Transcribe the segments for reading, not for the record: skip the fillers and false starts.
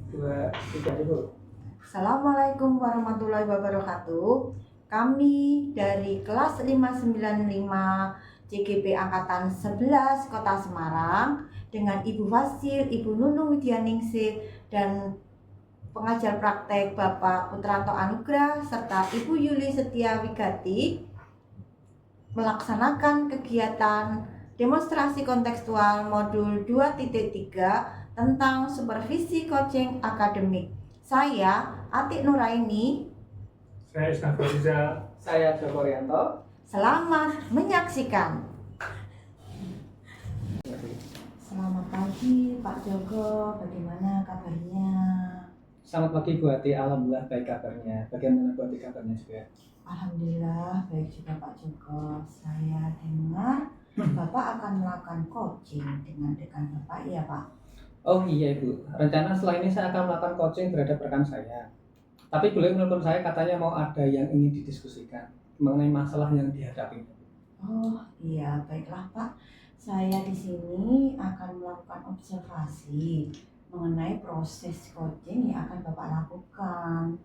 Dua, tiga dulu. Assalamualaikum warahmatullahi wabarakatuh. Kami dari kelas 595 CGP Angkatan 11 Kota Semarang dengan Ibu Fasil, Ibu Nunung Widyaningsih, dan pengajar praktek Bapak Putranto Anugrah serta Ibu Yuli Setia Wigati melaksanakan kegiatan demonstrasi kontekstual modul 2.3 tentang supervisi coaching akademik. Saya Atik Nuraini. Saya Isna Fariza. Saya Joko Rianto. Selamat menyaksikan. Selamat pagi Pak Joko, bagaimana kabarnya? Selamat pagi Bu Ati, alhamdulillah baik kabarnya. Bagaimana Bu Ati kabarnya juga? Alhamdulillah baik juga Pak Joko. Saya dengar Bapak akan melakukan coaching dengan rekan Bapak, ya Pak? Oh iya Ibu, rencana setelah ini saya akan melakukan coaching terhadap rekan saya. Tapi boleh menelpon saya, katanya mau ada yang ingin didiskusikan mengenai masalah yang dihadapi. Oh iya, baiklah Pak. Saya di sini akan melakukan observasi mengenai proses coaching yang akan Bapak lakukan.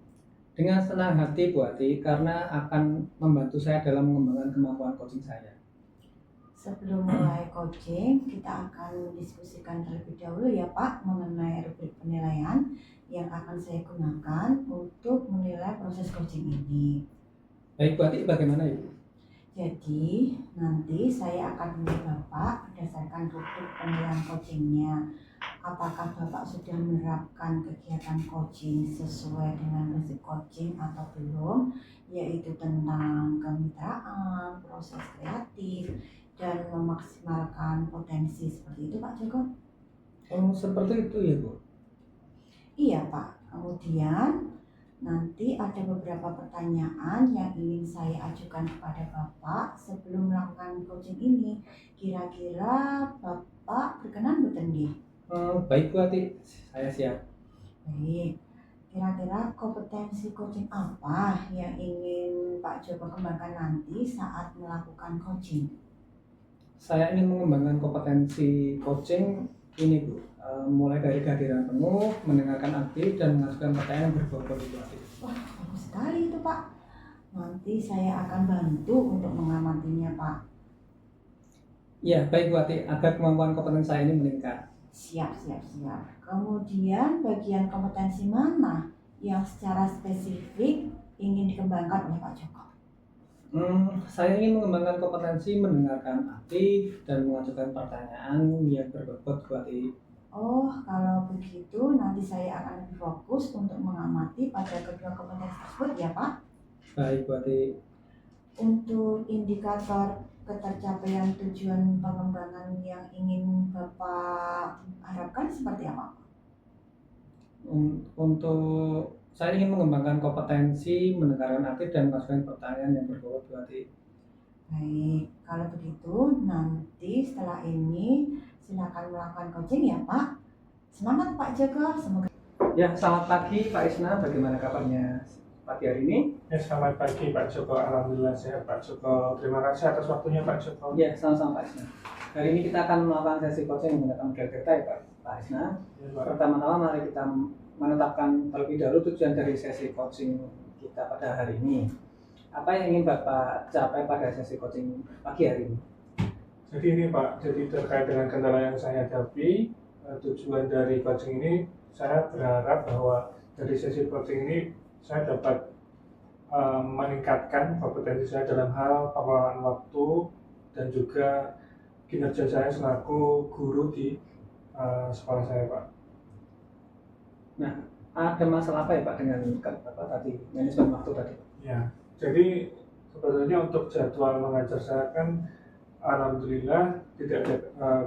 Dengan senang hati Bu Ati, karena akan membantu saya dalam mengembangkan kemampuan coaching saya. Sebelum mulai coaching, kita akan mendiskusikan terlebih dahulu ya Pak mengenai rubrik penilaian yang akan saya gunakan untuk menilai proses coaching ini. Baik Bu Ati, bagaimana Ibu? Jadi nanti saya akan menilai Bapak berdasarkan rubrik penilaian coachingnya. Apakah Bapak sudah menerapkan kegiatan coaching sesuai dengan prinsip coaching atau belum, yaitu tentang kemitraan, proses kreatif, dan memaksimalkan potensi, seperti itu Pak Joko? Oh seperti itu ya Bu? Iya Pak. Kemudian nanti ada beberapa pertanyaan yang ingin saya ajukan kepada Bapak sebelum melakukan coaching ini. Kira-kira Bapak berkenan betul nggih? Baik Bu Ati, saya siap. Baik. Kira-kira kompetensi coaching apa yang ingin Pak Joko kembangkan nanti saat melakukan coaching? Saya ingin mengembangkan kompetensi coaching ini Bu, mulai dari kehadiran penuh, mendengarkan aktif, dan mengajukan pertanyaan yang berbobot itu. Wah, bagus sekali itu Pak. Nanti saya akan bantu untuk mengamatinya Pak. Ya, baik Bu Ati, agar kemampuan kompetensi saya ini meningkat. Siap. Kemudian bagian kompetensi mana yang secara spesifik ingin dikembangkan oleh Pak Joko? Saya ingin mengembangkan kompetensi mendengarkan aktif dan mengajukan pertanyaan yang berbobot Bu Ati. Oh, kalau begitu nanti saya akan lebih fokus untuk mengamati pada kedua kompetensi tersebut ya Pak. Baik Bu Ati. Untuk indikator ketercapaian tujuan pengembangan yang ingin Bapak harapkan seperti apa? Untuk saya ingin mengembangkan kompetensi mendengarkan aktif dan mengajukan pertanyaan yang berbobot Bu Ati. Baik, kalau begitu nanti setelah ini silakan melakukan coaching ya Pak. Semangat Pak Joko, semoga. Ya, selamat pagi Pak Isna, bagaimana kabarnya pagi hari ini? Ya, selamat pagi Pak Joko, alhamdulillah sehat Pak Joko. Terima kasih atas waktunya Pak Joko. Ya, sama-sama Pak Isna. Hari ini kita akan melakukan sesi coaching menggunakan model kereta ya Pak Isna. Ya, Pak. Pertama-tama mari kita menetapkan terlebih dahulu tujuan dari sesi coaching kita pada hari ini. Apa yang ingin Bapak capai pada sesi coaching pagi hari ini? Jadi ini Pak, jadi terkait dengan kendala yang saya hadapi, tujuan dari coaching ini, saya berharap bahwa dari sesi coaching ini saya dapat meningkatkan kompetensi saya dalam hal pengelolaan waktu dan juga kinerja saya selaku guru di sekolah saya Pak. Nah, ada masalah apa ya Pak dengan apa tadi manajemen waktu tadi? Ya, jadi sebetulnya untuk jadwal mengajar saya kan alhamdulillah tidak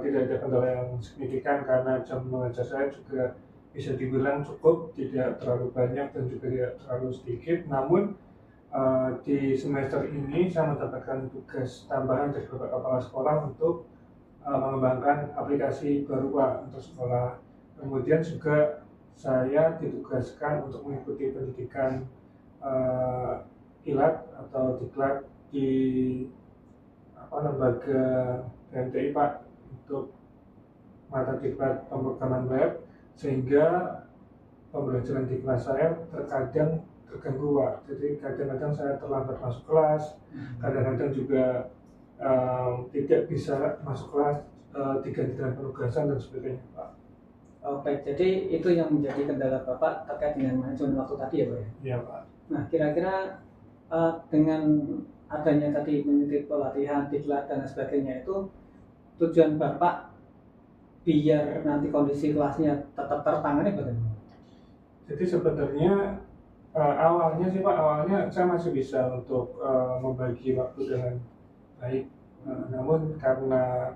ada kendala yang signifikan karena jam mengajar saya juga bisa dibilang cukup, tidak terlalu banyak dan juga tidak terlalu sedikit. Namun di semester ini saya mendapatkan tugas tambahan dari Bapak Kepala Sekolah untuk mengembangkan aplikasi baru Pak untuk sekolah. Kemudian juga saya ditugaskan untuk mengikuti pendidikan kilat atau diklat di lembaga BMTI Pak, untuk mata diklat pemrograman web, sehingga pembelajaran di kelas saya terkadang terganggu Pak. Jadi kadang-kadang saya terlambat masuk kelas, kadang-kadang juga tidak bisa masuk kelas, diganti dengan penugasan dan sebagainya Pak. Oh, baik, jadi itu yang menjadi kendala Bapak terkait dengan manajemen waktu tadi ya Pak ya? Iya Pak. Nah, kira-kira dengan adanya tadi mengikuti pelatihan, diklat dan sebagainya itu tujuan Bapak biar nanti kondisi kelasnya tetap tertangani bagaimana? Jadi sebenarnya awalnya sih Pak, awalnya saya masih bisa untuk membagi waktu dengan baik. Namun karena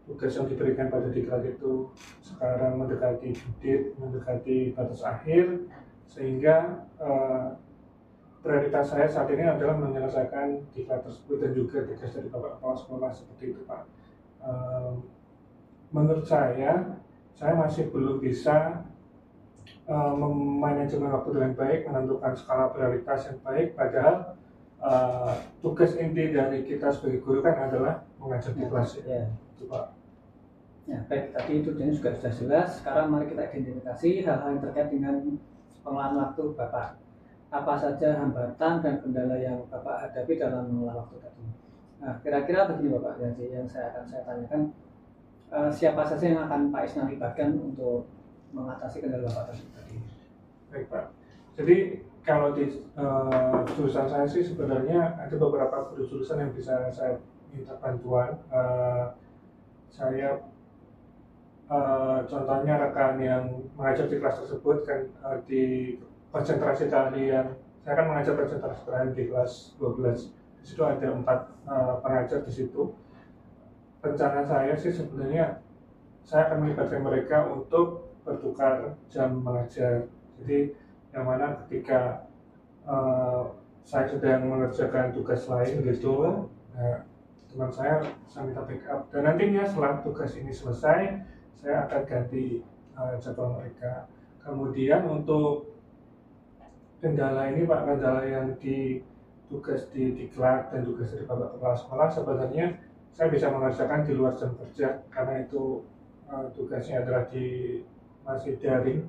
tugas yang diberikan pada diklat itu sekarang mendekati judit, mendekati batas akhir, sehingga prioritas saya saat ini adalah menyelesaikan diklat tersebut dan juga tugas dari Bapak Kepala Sekolah seperti itu Pak. Menurut saya masih belum bisa memanajemen waktu dengan baik, menentukan skala prioritas yang baik, padahal tugas inti dari kita sebagai guru kan adalah mengajar di kelas ya. Itu Pak. Ya, baik, tadi tujuannya juga sudah jelas. Sekarang mari kita identifikasi hal-hal yang terkait dengan pengelolaan waktu Bapak. Apa saja hambatan dan kendala yang Bapak hadapi dalam mengelola waktu tadi. Nah, kira-kira begini Bapak, yang saya tanyakan, siapa saja yang akan Pak Isnan libatkan untuk mengatasi kendala Bapak tadi? Baik Pak. Jadi kalau di jurusan saya sih sebenarnya ada beberapa guru jurusan yang bisa saya minta bantuan. Saya contohnya rekan yang mengajar di kelas tersebut kan di konsentrasi keahlian, saya kan mengajar konsentrasi keahlian di kelas 12. Di situ ada 4 pengajar di situ. Rencana saya sih sebenarnya saya akan melibatkan mereka untuk bertukar jam mengajar. Jadi yang mana ketika saya sedang mengerjakan tugas lain gitu, teman saya minta backup. Dan nantinya setelah tugas ini selesai, saya akan ganti jadwal mereka. Kemudian untuk kendala ini Pak, kendala yang di tugas di diklat dan tugas dari Bapak Kepala Sekolah, sebenarnya saya bisa mengerjakan di luar jam kerja karena itu tugasnya adalah masih daring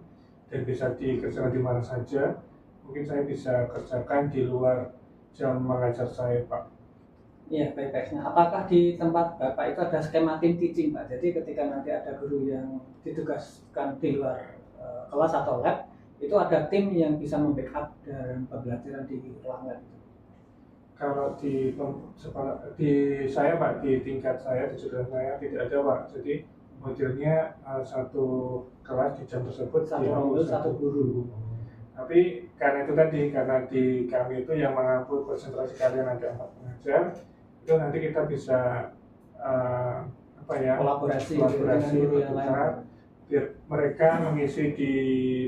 dan bisa dikerjakan di mana saja. Mungkin saya bisa kerjakan di luar jam mengajar saya Pak. Iya, baik. Nah, apakah di tempat Bapak itu ada skema tim teaching Pak? Jadi ketika nanti ada guru yang ditugaskan di luar kelas atau lab, itu ada tim yang bisa membackup dalam pembelajaran di ruang lab itu. Kalau di saya Pak, di tingkat saya, di jurusan saya tidak ada Pak. Jadi modelnya satu kelas di jam tersebut satu guru. Tapi karena itu tadi, karena di kami itu yang mengampu konsentrasi kalian ada 4 pengajar, itu nanti kita bisa kolaborasi bertukar, biar mereka mengisi di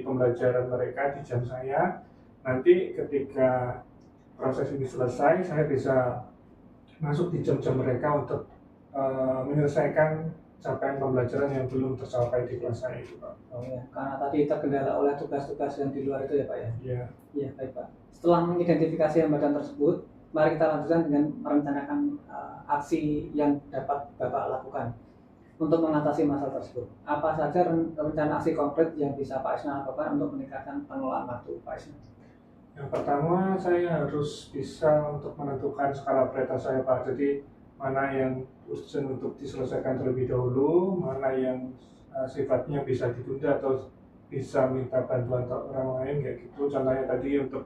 pembelajaran mereka di jam saya. Nanti ketika proses ini selesai, saya bisa masuk di jam-jam mereka untuk menyelesaikan capaian pembelajaran yang belum tercapai di kelas saya itu Pak. Oh ya, karena tadi terkendala oleh tugas-tugas yang di luar itu ya Pak ya? Iya. Iya, baik Pak. Setelah mengidentifikasi hambatan tersebut, mari kita lanjutkan dengan merencanakan aksi yang dapat Bapak lakukan untuk mengatasi masalah tersebut. Apa saja rencana aksi konkret yang bisa Pak Isnan lakukan untuk meningkatkan pengelolaan waktu Pak Isnan? Yang pertama, saya harus bisa untuk menentukan skala prioritas saya Pak. Jadi mana yang urgent untuk diselesaikan terlebih dahulu, mana yang sifatnya bisa ditunda atau bisa minta bantuan orang lain kayak gitu. Contohnya tadi untuk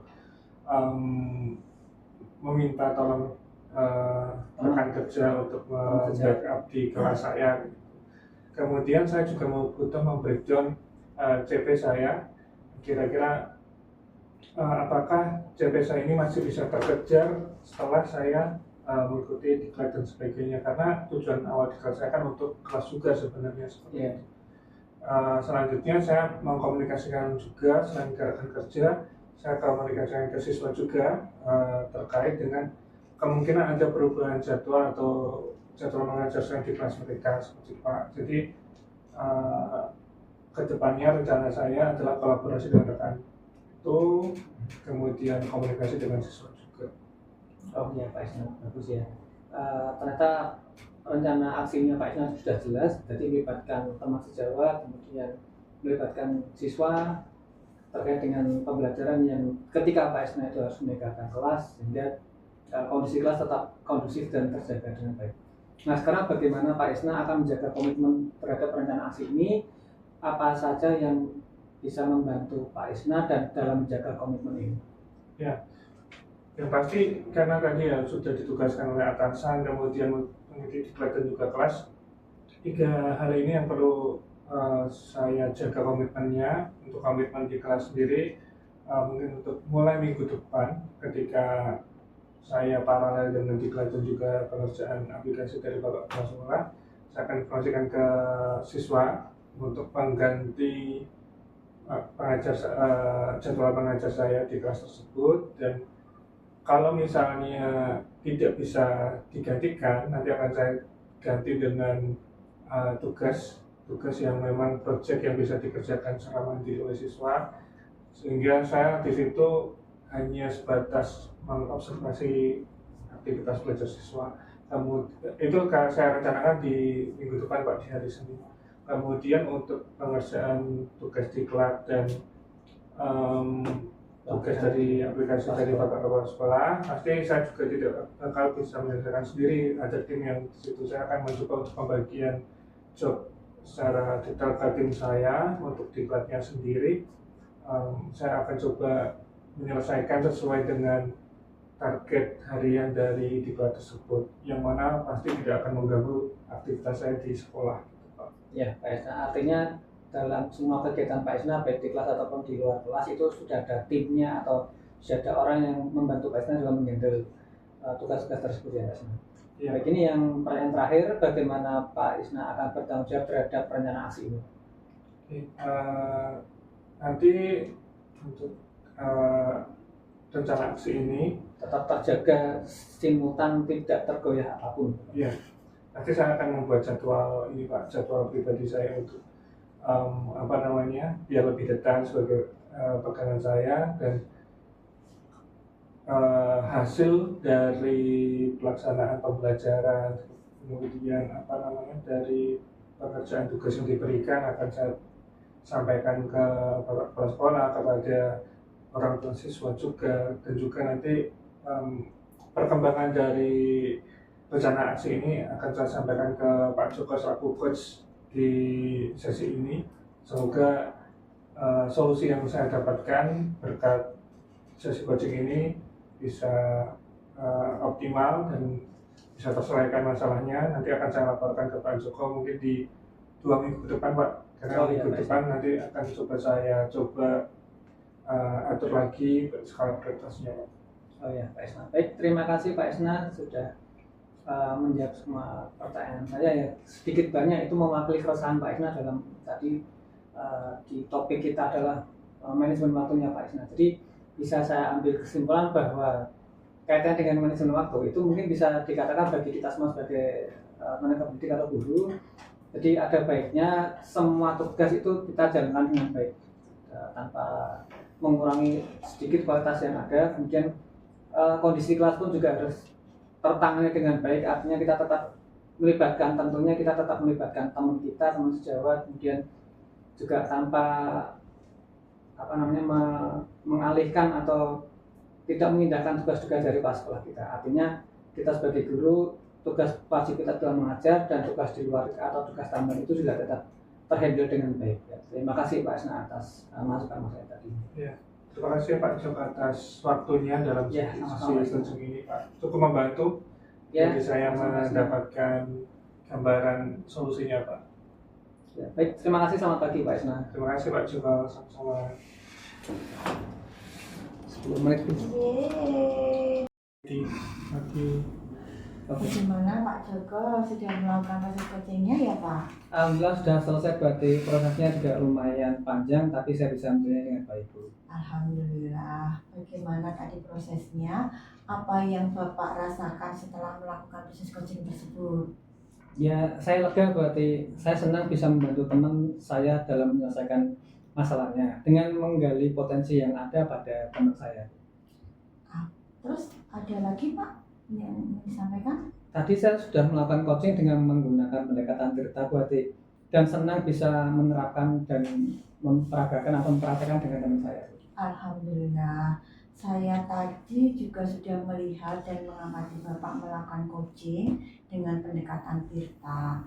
meminta tolong rekan kerja untuk backup di kelas saya. Kemudian saya juga butuh membreakdown CP saya, kira-kira apakah CP saya ini masih bisa terkejar setelah saya mengikuti diklat dan sebagainya, karena tujuan awal diklat saya kan untuk kelas juga sebenarnya seperti itu. Selanjutnya saya mengkomunikasikan juga selain ke rekan kerja, saya komunikasikan ke siswa juga terkait dengan kemungkinan ada perubahan jadwal atau jadwal mengajar saya di kelas mereka seperti itu Pak. Jadi kedepannya rencana saya adalah kolaborasi dengan rekan itu, kemudian komunikasi dengan siswa juga. Oh ya Pak Isnan, bagus ya. Ternyata rencana aksinya Pak Isnan sudah jelas, jadi melibatkan teman sejawat, kemudian melibatkan siswa, terkait dengan pembelajaran yang ketika Pak Isna itu harus meninggalkan kelas sehingga kondisi kelas tetap kondusif dan terjaga dengan baik. Nah sekarang bagaimana Pak Isna akan menjaga komitmen terhadap rencana aksi ini? Apa saja yang bisa membantu Pak Isna dan dalam menjaga komitmen ini? Ya, yang pasti karena tadi ya sudah ditugaskan oleh atasan, kemudian mengikuti diklat dan juga kelas. 3 hal ini yang perlu saya jaga komitmennya. Untuk komitmen di kelas sendiri, mungkin untuk mulai minggu depan ketika saya paralel dengan diklat dan juga pengerjaan aplikasi dari Bapak Kepala Sekolah, saya akan informasikan ke siswa untuk pengganti jadwal pengajar saya di kelas tersebut. Dan kalau misalnya tidak bisa digantikan, nanti akan saya ganti dengan tugas yang memang proyek yang bisa dikerjakan secara mandiri oleh siswa, sehingga saya di situ hanya sebatas mengobservasi aktivitas belajar siswa. Kemudian itu saya rencanakan di minggu depan Pak, di hari Senin. Kemudian untuk pengerjaan tugas diklat dan tugas dari aplikasi dari Bapak Kepala Sekolah, pasti saya juga tidak bakal bisa menyelesaikan sendiri. Ada tim yang di situ. Saya akan mencoba untuk pembagian job secara detail ke tim saya. Untuk diklatnya sendiri, saya akan coba menyelesaikan sesuai dengan target harian dari diklat tersebut, yang mana pasti tidak akan mengganggu aktivitas saya di sekolah. Ya, Pak Isna, artinya dalam semua kegiatan Pak Isna, baik di kelas ataupun di luar kelas, itu sudah ada timnya atau sudah ada orang yang membantu Pak Isna dalam menghandle tugas-tugas tersebut ya Pak Isna. Ya. Baik, ini yang pertanyaan terakhir, bagaimana Pak Isna akan bertanggung jawab terhadap rencana aksi ini? Nanti untuk rencana aksi ini tetap terjaga simultan, tidak tergoyah apapun. Ya, nanti saya akan membuat jadwal ini Pak, jadwal pribadi saya untuk biar lebih detail sebagai pegangan saya, dan hasil dari pelaksanaan pembelajaran, kemudian dari pekerjaan tugas yang diberikan akan saya sampaikan ke Bapak Kepala Sekolah, kepada orang tua siswa juga, dan juga nanti perkembangan dari rencana aksi ini akan saya sampaikan ke Pak Joko selaku coach di sesi ini. Semoga solusi yang saya dapatkan berkat sesi coaching ini bisa optimal dan bisa terselesaikan masalahnya. Nanti akan saya laporkan ke Pak Joko mungkin di 2 minggu depan Pak, karena minggu depan nanti akan saya coba atur lagi skala prioritasnya Pak. Oh ya Pak Isna. Baik, terima kasih Pak Isna sudah menjawab semua pertanyaan saya ya. Sedikit banyak itu mewakili keresahan Pak Isna dalam tadi di topik kita adalah manajemen waktunya Pak Isna. Jadi bisa saya ambil kesimpulan bahwa kaitan dengan manajemen waktu itu mungkin bisa dikatakan bagi kita semua sebagai tenaga pendidik atau guru. Jadi ada baiknya semua tugas itu kita jalankan dengan baik tanpa mengurangi sedikit kualitas yang ada. Kemudian kondisi kelas pun juga harus tertangani dengan baik, artinya kita tetap melibatkan, tentunya kita tetap melibatkan teman kita, teman sejawat, kemudian juga tanpa mengalihkan atau tidak mengindahkan tugas-tugas dari pas sekolah kita. Artinya kita sebagai guru, tugas wajib kita telah mengajar, dan tugas di luar atau tugas tambahan itu juga tetap terhandle dengan baik. Ya. Terima kasih Pak Isna atas masukan saya tadi. Ya. Terima kasih Pak Joko atas waktunya dalam sesi coaching ini Pak. Cukup membantu bagi saya mendapatkan gambaran solusinya Pak. Ya, baik, terima kasih, selamat pagi Pak Isna. Terima kasih Pak Joko, sama-sama. 10 menit. Pagi. Bagaimana Pak Joko sudah melakukan proses coachingnya ya Pak? Alhamdulillah sudah selesai, berarti prosesnya juga lumayan panjang, tapi saya bisa menjalani dengan baik Bu. Alhamdulillah. Bagaimana tadi prosesnya? Apa yang Bapak rasakan setelah melakukan proses coaching tersebut? Ya, saya lega, berarti saya senang bisa membantu teman saya dalam menyelesaikan masalahnya dengan menggali potensi yang ada pada teman saya. Terus ada lagi Pak yang disampaikan? Tadi saya sudah melakukan coaching dengan menggunakan pendekatan Tirta, berarti dan senang bisa menerapkan dan memperagakan atau mempraktekkan dengan teman saya. Alhamdulillah, saya tadi juga sudah melihat dan mengamati Bapak melakukan coaching dengan pendekatan Tirta.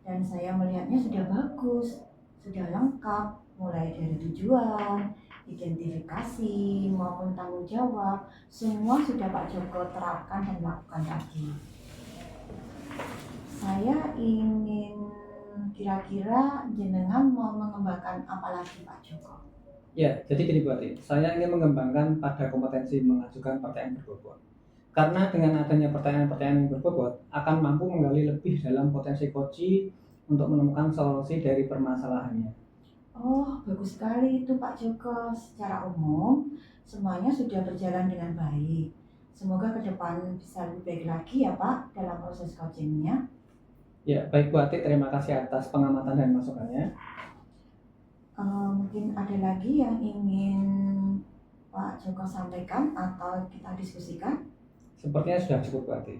Dan saya melihatnya sudah bagus, sudah lengkap, mulai dari tujuan, identifikasi, maupun tanggung jawab. Semua sudah Pak Joko terapkan dan lakukan tadi. Saya ingin kira-kira jenengan mau mengembangkan apa lagi Pak Joko? Ya, jadi gini Bu Ati, saya ingin mengembangkan pada kompetensi mengajukan pertanyaan berbobot. Karena dengan adanya pertanyaan-pertanyaan yang berbobot, akan mampu menggali lebih dalam potensi coach untuk menemukan solusi dari permasalahannya. Oh, bagus sekali itu Pak Joko. Secara umum, semuanya sudah berjalan dengan baik. Semoga ke depan bisa lebih baik lagi ya Pak dalam proses coachingnya. Ya, baik Bu Ati, terima kasih atas pengamatan dan masukannya. Mungkin ada lagi yang ingin Pak Joko sampaikan atau kita diskusikan? Sepertinya sudah cukup Bu Ati.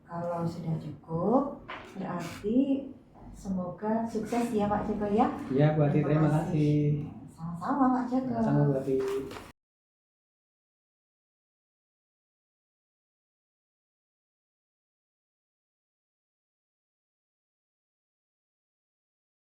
Kalau sudah cukup, berarti semoga sukses ya Pak Joko ya. Ya Bu Ati, terima kasih. Sama-sama Pak Joko. Sama Bu Ati.